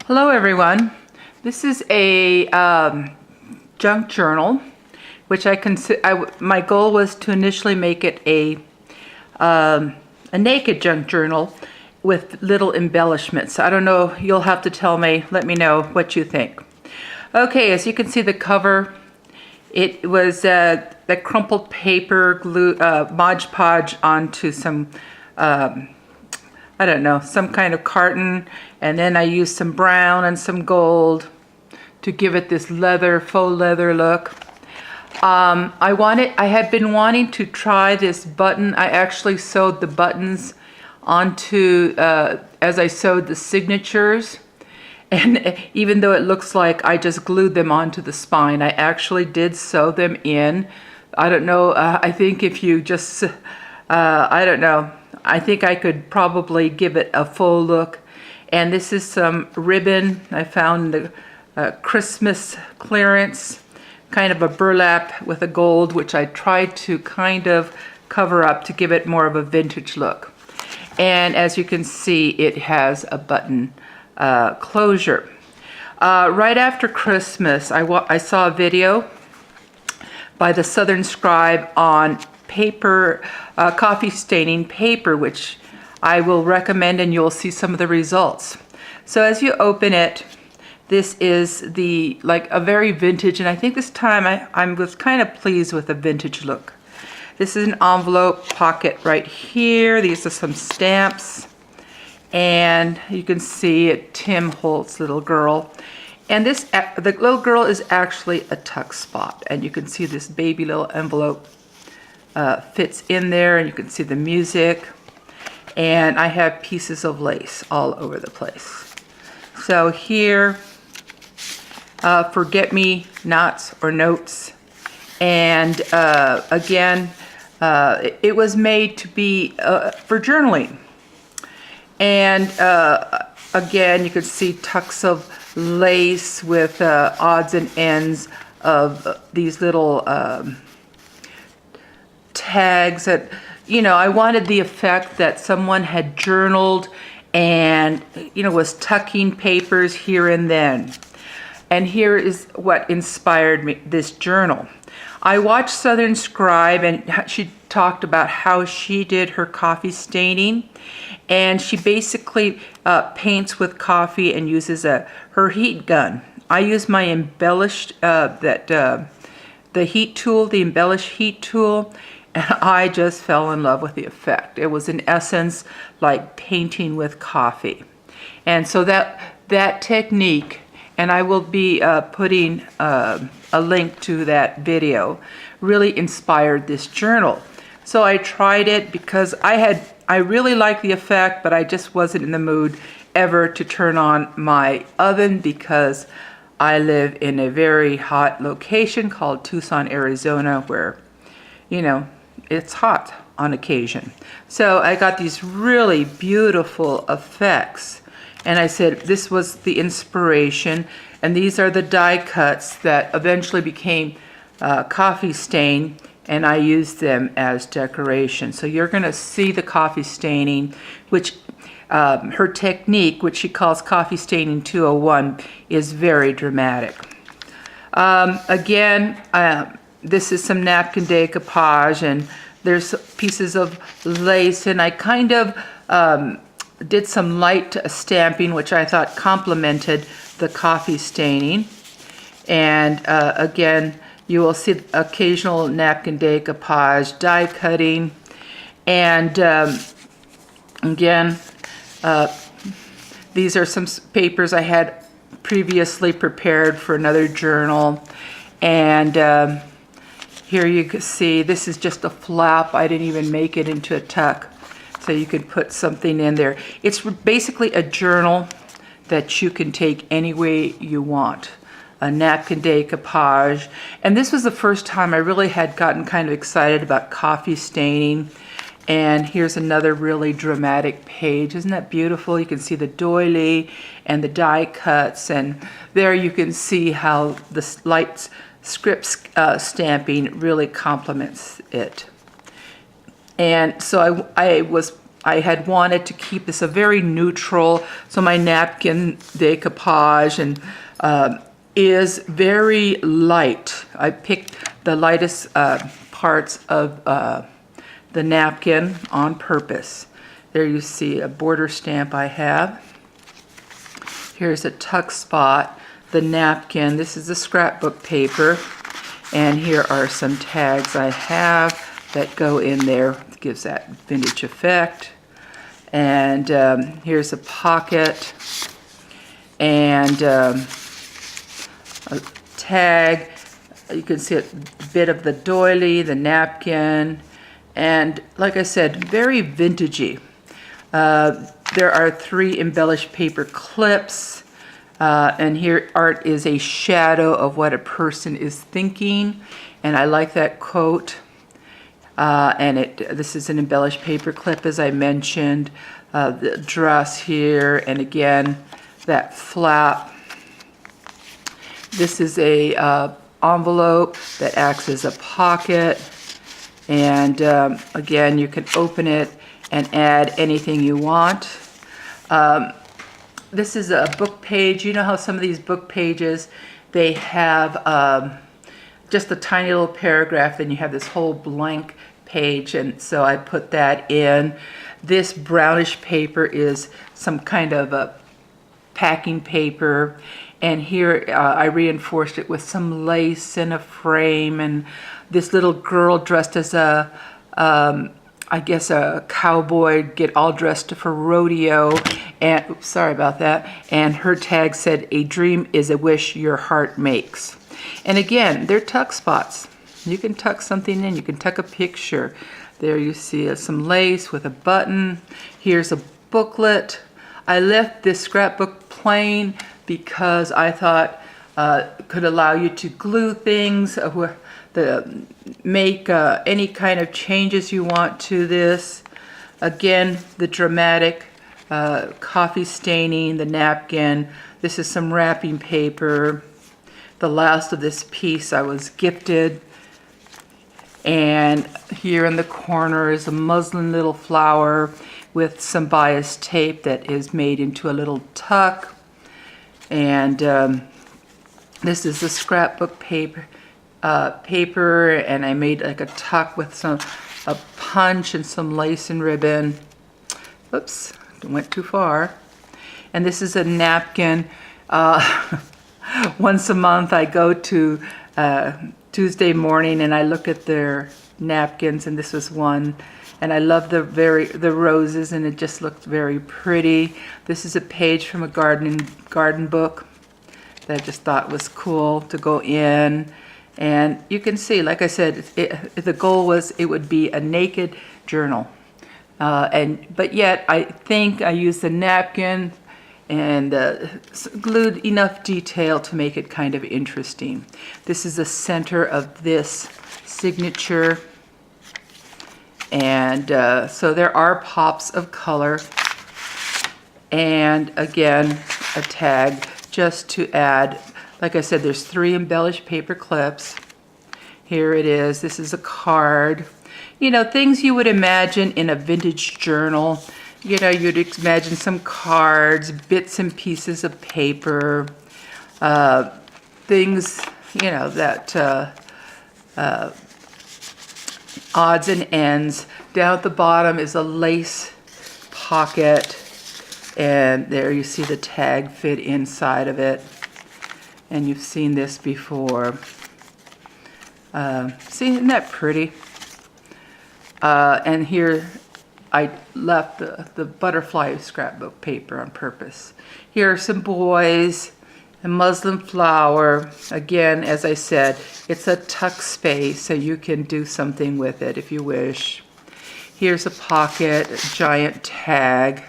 Hello everyone. This is a junk journal, which my goal was to initially make it a naked junk journal with little embellishments. I don't know, you'll have to let me know what you think. Okay, as you can see the cover, it was the crumpled paper glue, Mod Podge onto some I don't know, some kind of carton, and then I used some brown and some gold to give it this faux leather look. I had been wanting to try this button. I actually sewed the buttons onto, as I sewed the signatures, and even though it looks like I just glued them onto the spine, I actually did sew them in. I don't know, I think if you just, I don't know, I think I could probably give it a full look. And this is some ribbon I found the Christmas clearance, kind of a burlap with a gold, which I tried to kind of cover up to give it more of a vintage look. And as you can see, it has a button closure. Right after Christmas, I saw a video by the Southern Scribe on paper, coffee staining paper, which I will recommend, and you'll see some of the results. So as you open it, this is like a very vintage, and I think this time I was kind of pleased with the vintage look. This is an envelope pocket right here. These are some stamps, and you can see it, Tim Holt's little girl. And the little girl is actually a tuck spot, and you can see this baby little envelope fits in there, and you can see the music, and I have pieces of lace all over the place. So here, forget-me-nots or notes, and again, it was made to be for journaling. And again, you can see tucks of lace with odds and ends of these little tags that, you know, I wanted the effect that someone had journaled and, you know, was tucking papers here and then. And here is what inspired me, this journal. I watched Southern Scribe, and she talked about how she did her coffee staining, and she basically paints with coffee and uses her heat gun. I use my embellished, the heat tool, the embellished heat tool, and I just fell in love with the effect. It was in essence like painting with coffee. And so that technique, and I will be putting a link to that video, really inspired this journal. So I tried it because I really liked the effect, but I just wasn't in the mood ever to turn on my oven because I live in a very hot location called Tucson, Arizona, where, you know, it's hot on occasion. So I got these really beautiful effects, and I said this was the inspiration, and these are the die cuts that eventually became coffee stain, and I used them as decoration. So you're going to see the coffee staining, which her technique, which she calls coffee staining 201, is very dramatic. Again, this is some napkin decoupage, and there's pieces of lace, and I kind of did some light stamping, which I thought complemented the coffee staining. And again, you will see occasional napkin decoupage, die cutting, and again, these are some papers I had previously prepared for another journal. And here you can see this is just a flap. I didn't even make it into a tuck, so you could put something in there. It's basically a journal that you can take any way you want. A napkin decoupage. And this was the first time I really had gotten kind of excited about coffee staining. And here's another really dramatic page. Isn't that beautiful? You can see the doily and the die cuts, and there you can see how the light script stamping really complements it. And so I was I had wanted to keep this a very neutral, so my napkin decoupage and is very light. I picked the lightest parts of the napkin on purpose. There you see a border stamp I have. Here's a tuck spot, the napkin. This is the scrapbook paper. And here are some tags I have that go in there. It gives that vintage effect. And here's a pocket and a tag. You can see a bit of the doily, the napkin, and like I said, very vintagey. There are 3 embellished paper clips, and here art is a shadow of what a person is thinking, and I like that quote. And this is an embellished paper clip, as I mentioned. The dress here, and again, that flap. This is a envelope that acts as a pocket, and again, you can open it and add anything you want. This is a book page. You know how some of these book pages, they have just a tiny little paragraph, then you have this whole blank page, and so I put that in. This brownish paper is some kind of a packing paper, and here I reinforced it with some lace and a frame, and this little girl dressed as a I guess a cowboy, get all dressed for rodeo, and oops, sorry about that, and her tag said, "A dream is a wish your heart makes." And again, they're tuck spots. You can tuck something in, you can tuck a picture. There you see some lace with a button. Here's a booklet. I left this scrapbook plain because I thought it could allow you to glue things, make any kind of changes you want to this. Again, the dramatic coffee staining, the napkin. This is some wrapping paper. The last of this piece I was gifted. And here in the corner is a muslin little flower with some bias tape that is made into a little tuck. And this is the scrapbook paper, and I made like a tuck with a punch and some lace and ribbon. Oops, went too far. And this is a napkin. Once a month I go to Tuesday morning and I look at their napkins, and this was one, and I love the roses, and it just looked very pretty. This is a page from a garden book that I just thought was cool to go in. And you can see, like I said, the goal was it would be a naked journal, but yet I think I used the napkin and glued enough detail to make it kind of interesting. This is the center of this signature, and so there are pops of color, and again a tag just to add. Like I said, there's 3 embellished paper clips. Here it is. This is a card. You know, things you would imagine in a vintage journal. You know, you'd imagine some cards, bits and pieces of paper, things, you know, that odds and ends. Down at the bottom is a lace pocket, and there you see the tag fit inside of it. And you've seen this before. See, isn't that pretty? And here I left the butterfly scrapbook paper on purpose. Here are some boys, a muslin flower. Again, as I said, it's a tuck space, so you can do something with it if you wish. Here's a pocket, a giant tag,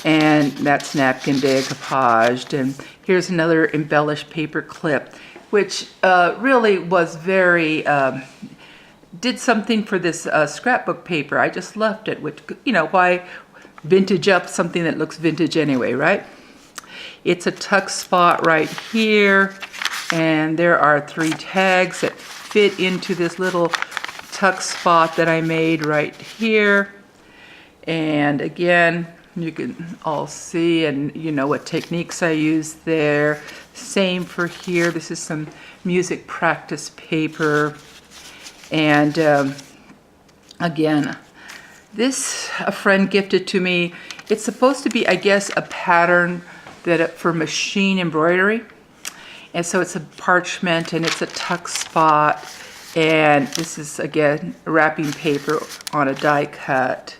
and that's napkin decoupaged. And here's another embellished paper clip, which really was very, did something for this scrapbook paper. I just left it, which, you know, why vintage up something that looks vintage anyway, right? It's a tuck spot right here, and there are 3 tags that fit into this little tuck spot that I made right here. And again, you can all see, and you know what techniques I use there. Same for here. This is some music practice paper. And again, this a friend gifted to me. It's supposed to be, I guess, a pattern for machine embroidery. And so it's a parchment and it's a tuck spot. And this is, again, wrapping paper on a die cut.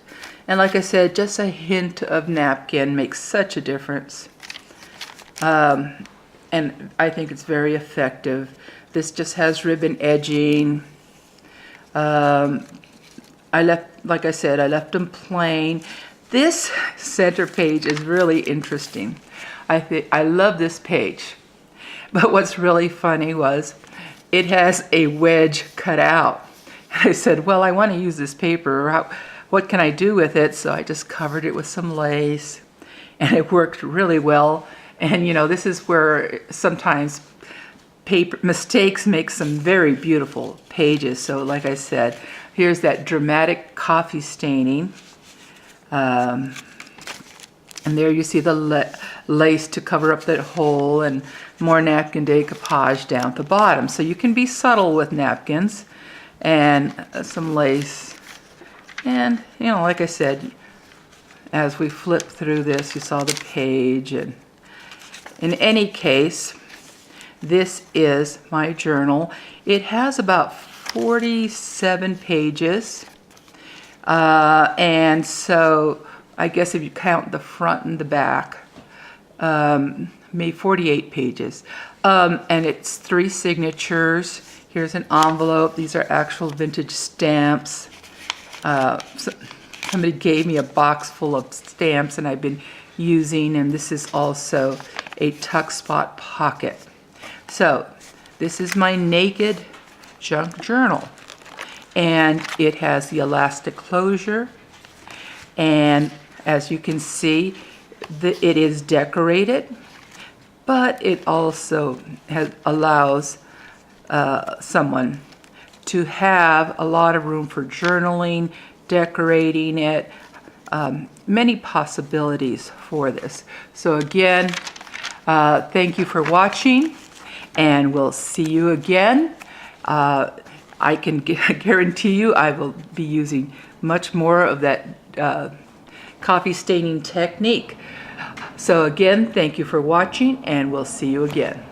And like I said, just a hint of napkin makes such a difference. And I think it's very effective. This just has ribbon edging. Like I said, I left them plain. This center page is really interesting. I love this page. But what's really funny was it has a wedge cut out. And I said, well, I want to use this paper. What can I do with it? So I just covered it with some lace, and it worked really well. And you know, this is where sometimes paper mistakes make some very beautiful pages. So like I said, here's that dramatic coffee staining. And there you see the lace to cover up that hole, and more napkin decoupage down at the bottom. So you can be subtle with napkins and some lace. And, you know, like I said, as we flip through this, you saw the page. And in any case, this is my journal. It has about 47 pages. And so I guess if you count the front and the back, maybe 48 pages. And it's 3 signatures. Here's an envelope. These are actual vintage stamps. Somebody gave me a box full of stamps, and I've been using, and this is also a tuck spot pocket. So this is my naked junk journal, and it has the elastic closure, and as you can see, it is decorated, but it also allows someone to have a lot of room for journaling, decorating it, many possibilities for this. So again, thank you for watching, and we'll see you again. I can guarantee you I will be using much more of that coffee staining technique. So again, thank you for watching, and we'll see you again.